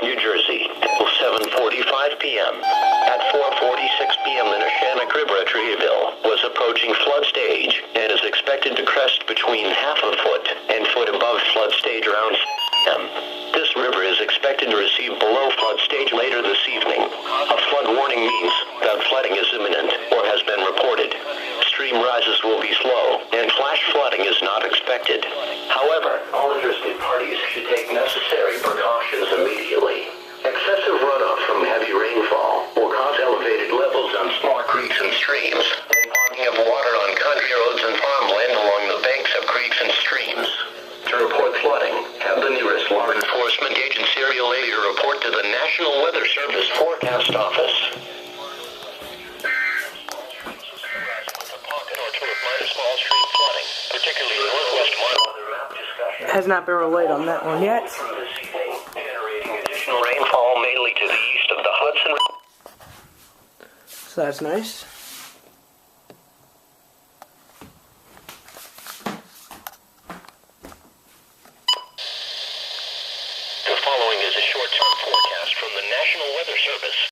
New Jersey, till 7:45 p.m. At 4:46 p.m. the Neshannock River at Treeville was approaching flood stage and is expected to crest between half a foot and foot above flood stage around 6 p.m. This river is expected to receive below flood stage later this evening. A flood warning means that flooding is imminent or has been reported. Stream rises will be slow and flash flooding is not expected. However, all interested parties should take necessary precautions immediately. Excessive runoff from heavy rainfall will cause elevated levels on small creeks and streams, and clogging of water on country roads and farmland along the banks of creeks and streams. To report flooding, have the nearest law enforcement agency relay your report to the National Weather Service Forecast Office. Small stream flooding, particularly northwest has not been relayed on that one yet. Generating additional rainfall mainly to the east of the Hudson. So that's nice.